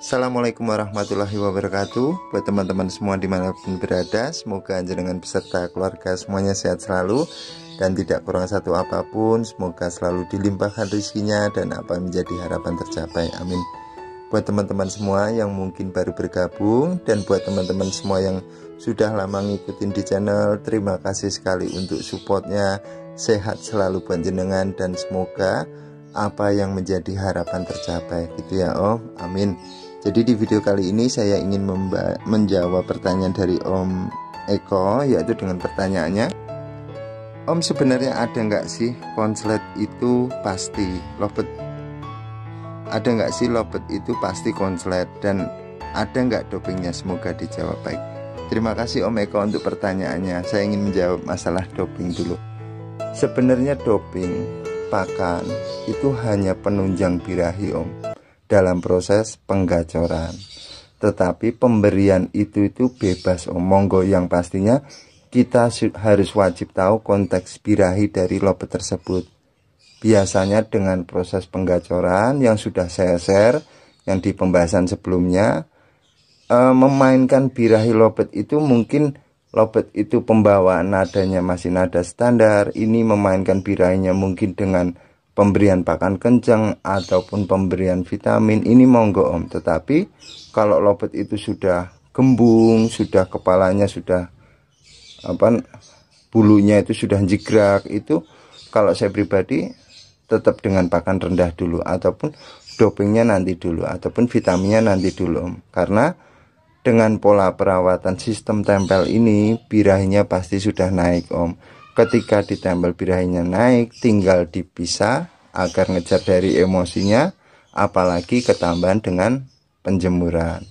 Assalamualaikum warahmatullahi wabarakatuh. Buat teman-teman semua dimanapun berada, semoga jenengan beserta keluarga semuanya sehat selalu dan tidak kurang satu apapun. Semoga selalu dilimpahkan rezekinya dan apa yang menjadi harapan tercapai, amin. Buat teman-teman semua yang mungkin baru bergabung dan buat teman-teman semua yang sudah lama ngikutin di channel, terima kasih sekali untuk supportnya. Sehat selalu buat jenengan dan semoga apa yang menjadi harapan tercapai, gitu ya Om, amin. Jadi di video kali ini saya ingin menjawab pertanyaan dari Om Eko, yaitu dengan pertanyaannya, Om, sebenarnya ada nggak sih konslet itu pasti lobet? Ada nggak sih lobet itu pasti konslet, dan ada nggak dopingnya? Semoga dijawab baik. Terima kasih Om Eko untuk pertanyaannya. Saya ingin menjawab masalah doping dulu. Sebenarnya doping pakan itu hanya penunjang birahi Om dalam proses penggacoran, tetapi pemberian itu bebas Om. Monggo, yang pastinya kita harus wajib tahu konteks birahi dari lobet tersebut. Biasanya dengan proses penggacoran yang sudah saya share yang di pembahasan sebelumnya, memainkan birahi lobet itu mungkin lobet itu pembawaan nadanya masih nada standar, ini memainkan birahinya mungkin dengan pemberian pakan kencang ataupun pemberian vitamin, ini monggo Om. Tetapi kalau lobet itu sudah gembung, sudah kepalanya sudah bulunya itu sudah jigrak, itu kalau saya pribadi tetap dengan pakan rendah dulu, ataupun dopingnya nanti dulu, ataupun vitaminnya nanti dulu Om. Karena dengan pola perawatan sistem tempel ini, birahinya pasti sudah naik Om. Ketika ditempel birahinya naik, tinggal dipisah agar ngejar dari emosinya, apalagi ketambahan dengan penjemuran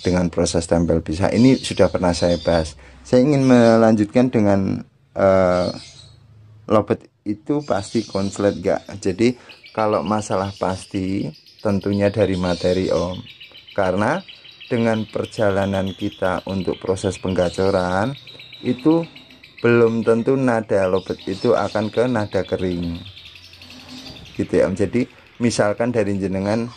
dengan proses tempel pisah. Ini sudah pernah saya bahas. Saya ingin melanjutkan dengan lobet itu pasti konslet gak? Jadi kalau masalah pasti tentunya dari materi Om, karena dengan perjalanan kita untuk proses penggacoran itu belum tentu nada lobet itu akan ke nada kering, gitu ya Om. Jadi misalkan dari jenengan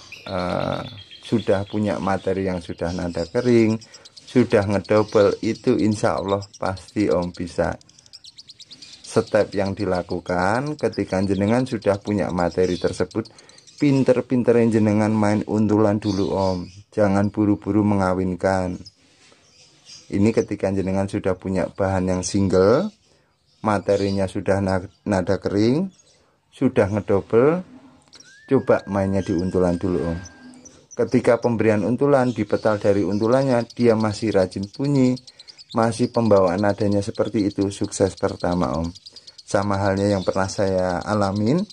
sudah punya materi yang sudah nada kering, sudah ngedouble, itu insya Allah pasti Om bisa. Step yang dilakukan ketika jenengan sudah punya materi tersebut, pinter-pinter jenengan main untulan dulu Om, jangan buru-buru mengawinkan. Ini ketika jenengan sudah punya bahan yang single, materinya sudah nada kering, sudah ngedouble, coba mainnya di untulan dulu Om. Ketika pemberian untulan, dipetal dari untulannya, dia masih rajin bunyi, masih pembawaan nadanya seperti itu, sukses pertama Om. Sama halnya yang pernah saya alamin,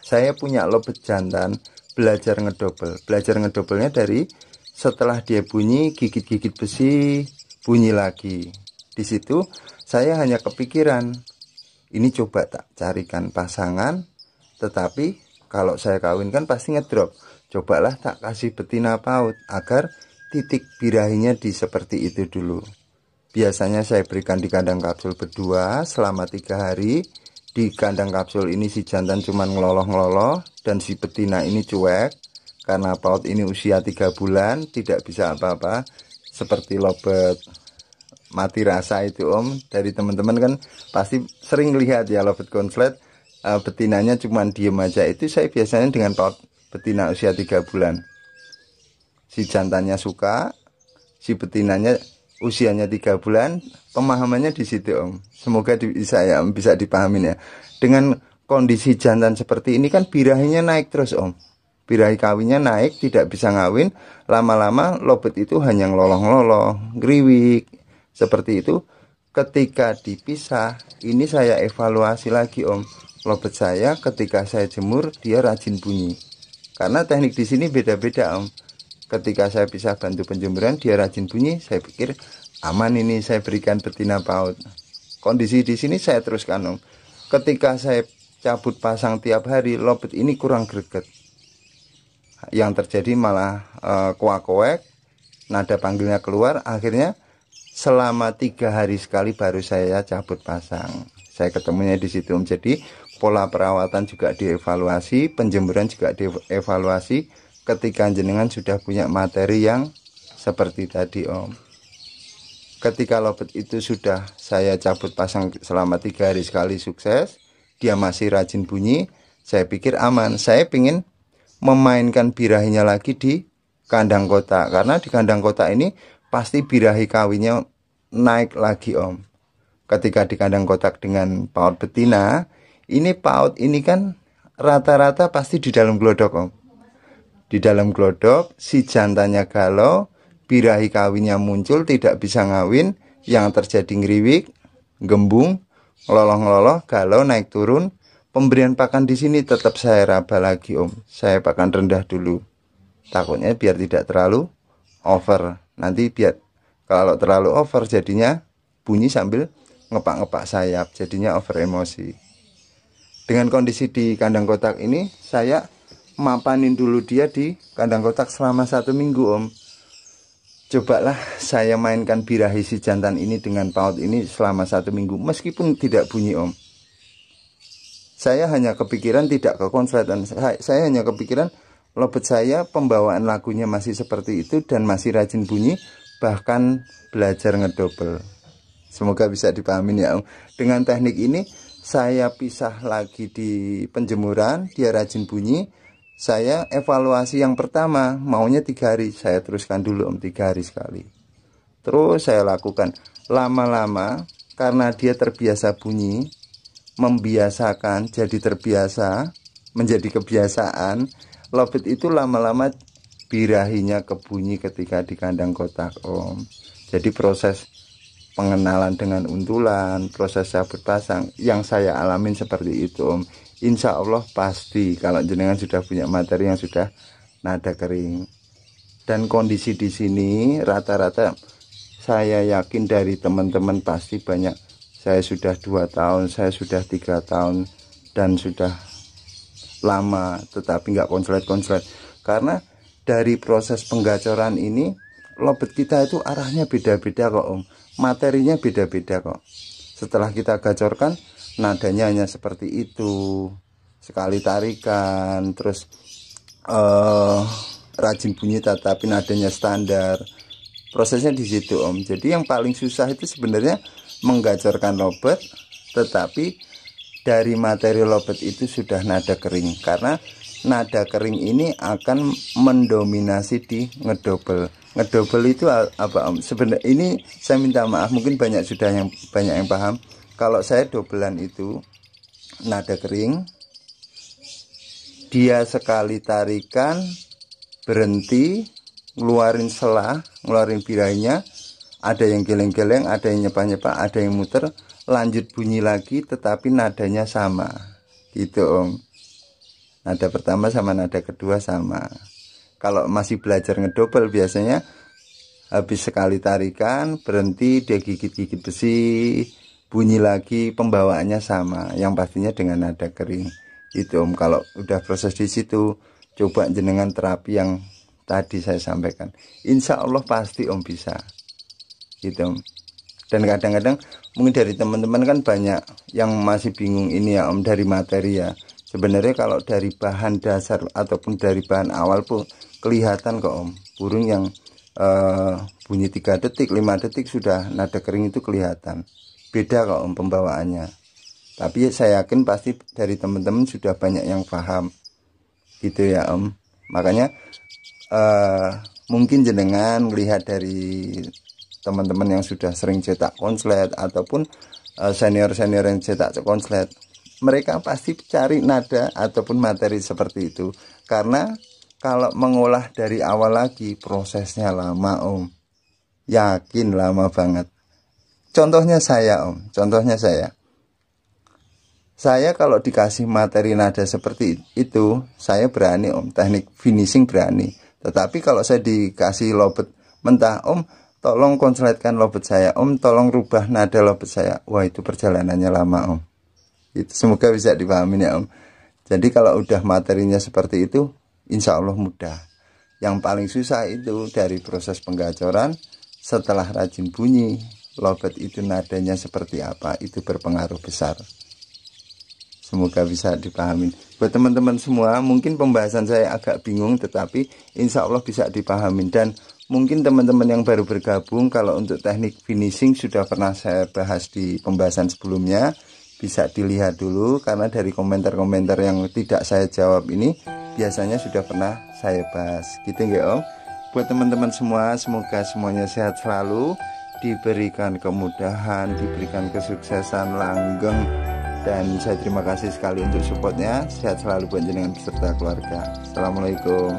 saya punya lobet jantan belajar ngedouble. Belajar ngedoublenya dari setelah dia bunyi, gigit-gigit besi, bunyi lagi. Di situ saya hanya kepikiran, ini coba tak carikan pasangan, tetapi kalau saya kawinkan pasti ngedrop. Cobalah tak kasih betina paut agar titik birahinya di seperti itu dulu. Biasanya saya berikan di kandang kapsul berdua selama 3 hari. Di kandang kapsul ini si jantan cuma ngeloloh-ngeloloh dan si betina ini cuek, karena paut ini usia 3 bulan, tidak bisa apa-apa. Seperti lobet mati rasa itu Om, dari teman-teman kan pasti sering lihat ya lobet konslet, betinanya cuma diem aja. Itu saya biasanya dengan paut betina usia 3 bulan. Si jantannya suka, si betinanya usianya 3 bulan, pemahamannya di situ Om. Semoga bisa dipahamin ya. Dengan kondisi jantan seperti ini kan birahinya naik terus Om. Birahi kawinnya naik, tidak bisa ngawin, lama-lama lobet itu hanya ngeloloh-ngeloloh, ngeriwik, seperti itu. Ketika dipisah, ini saya evaluasi lagi Om. Lobet saya ketika saya jemur, dia rajin bunyi. Karena teknik di sini beda-beda Om. Ketika saya pisah bantu penjemuran, dia rajin bunyi, saya pikir aman ini, saya berikan betina paut. Kondisi di sini saya teruskan Om. Ketika saya cabut pasang tiap hari, lobet ini kurang greget. Yang terjadi malah koak-koek, nada panggilnya keluar. Akhirnya selama 3 hari sekali baru saya cabut pasang. Saya ketemunya di situ Om. Jadi pola perawatan juga dievaluasi, penjemuran juga dievaluasi, ketika jenengan sudah punya materi yang seperti tadi Om. Ketika lobet itu sudah saya cabut pasang selama 3 hari sekali sukses, dia masih rajin bunyi, saya pikir aman. Saya ingin memainkan birahinya lagi di kandang kotak, karena di kandang kotak ini pasti birahi kawinnya naik lagi Om. Ketika di kandang kotak dengan paut betina, ini paut ini kan rata-rata pasti di dalam glodok Om. Di dalam glodok si jantannya galau, birahi kawinnya muncul tidak bisa ngawin, yang terjadi ngeriwik, gembung, ngeloloh-ngeloloh, galau, naik turun. Pemberian pakan di sini tetap saya raba lagi Om. Saya pakan rendah dulu. Takutnya biar tidak terlalu over. Nanti biar kalau terlalu over jadinya bunyi sambil ngepak-ngepak sayap, jadinya over emosi. Dengan kondisi di kandang kotak ini, saya mapanin dulu dia di kandang kotak selama 1 minggu Om. Cobalah saya mainkan birahi si jantan ini dengan paut ini selama 1 minggu, meskipun tidak bunyi Om. Saya hanya kepikiran tidak ke konsletan. Saya hanya kepikiran lobet saya pembawaan lagunya masih seperti itu dan masih rajin bunyi, bahkan belajar ngedobel. Semoga bisa dipahami ya Om. Dengan teknik ini saya pisah lagi di penjemuran, dia rajin bunyi. Saya evaluasi yang pertama maunya 3 hari, saya teruskan dulu Om 3 hari sekali. Terus saya lakukan lama-lama karena dia terbiasa bunyi, membiasakan jadi terbiasa, menjadi kebiasaan. Lobet itu lama-lama birahinya kebunyi ketika di kandang kotak Om. Jadi proses pengenalan dengan untulan, proses cabut pasang yang saya alamin seperti itu Om. Insya Allah pasti kalau jenengan sudah punya materi yang sudah nada kering. Dan kondisi di sini rata-rata saya yakin dari teman-teman pasti banyak. Saya sudah 2 tahun, saya sudah 3 tahun dan sudah lama tetapi nggak konslet-konslet. Karena dari proses penggacoran ini lobet kita itu arahnya beda-beda kok Om. Materinya beda-beda kok. Setelah kita gacorkan, nadanya hanya seperti itu, sekali tarikan, terus rajin bunyi tetapi nadanya standar. Prosesnya di situ Om. Jadi yang paling susah itu sebenarnya menggacorkan lobet, tetapi dari materi lobet itu sudah nada kering, karena nada kering ini akan mendominasi di ngedobel. Ngedobel itu apa Om? Sebenarnya ini saya minta maaf, mungkin banyak yang paham. Kalau saya dobelan itu nada kering, dia sekali tarikan berhenti, ngeluarin selah, ngeluarin birahinya, ada yang geleng-geleng, ada yang nyepa-nyepa, ada yang muter, lanjut bunyi lagi tetapi nadanya sama. Gitu Om. Nada pertama sama nada kedua sama. Kalau masih belajar ngedobel biasanya habis sekali tarikan berhenti, dia gigit-gigit besi, bunyi lagi, pembawaannya sama, yang pastinya dengan nada kering. Itu Om. Kalau udah proses di situ, coba jenengan terapi yang tadi saya sampaikan. Insya Allah pasti Om bisa. Gitu Om. Dan kadang-kadang mungkin dari teman-teman kan banyak yang masih bingung ini ya Om, dari materi ya. Sebenarnya kalau dari bahan dasar ataupun dari bahan awal pun kelihatan kok Om. Burung yang bunyi 3 detik, 5 detik sudah nada kering itu kelihatan. Beda kok Om pembawaannya. Tapi saya yakin pasti dari teman-teman sudah banyak yang paham. Gitu ya Om. Makanya mungkin jenengan melihat dari teman-teman yang sudah sering cetak konslet ataupun senior-senior yang cetak konslet, mereka pasti cari nada ataupun materi seperti itu. Karena kalau mengolah dari awal lagi prosesnya lama Om. Yakin lama banget. Contohnya saya Om, contohnya saya. Saya kalau dikasih materi nada seperti itu, saya berani Om, teknik finishing berani. Tetapi kalau saya dikasih lobet mentah, Om, tolong konsletkan lobet saya, Om, tolong rubah nada lobet saya. Wah, itu perjalanannya lama Om. Itu semoga bisa dipahami ya Om. Jadi kalau udah materinya seperti itu, insya Allah mudah. Yang paling susah itu dari proses penggacoran, setelah rajin bunyi, lobet itu nadanya seperti apa, itu berpengaruh besar. Semoga bisa dipahami. Buat teman-teman semua, mungkin pembahasan saya agak bingung, tetapi insya Allah bisa dipahami. Dan mungkin teman-teman yang baru bergabung, kalau untuk teknik finishing sudah pernah saya bahas di pembahasan sebelumnya, bisa dilihat dulu, karena dari komentar-komentar yang tidak saya jawab ini biasanya sudah pernah saya bahas. Gitu nggak Om? Buat teman-teman semua, semoga semuanya sehat selalu, diberikan kemudahan, diberikan kesuksesan, langgeng. Dan saya terima kasih sekali untuk supportnya. Sehat selalu buat jenengan beserta keluarga. Assalamualaikum.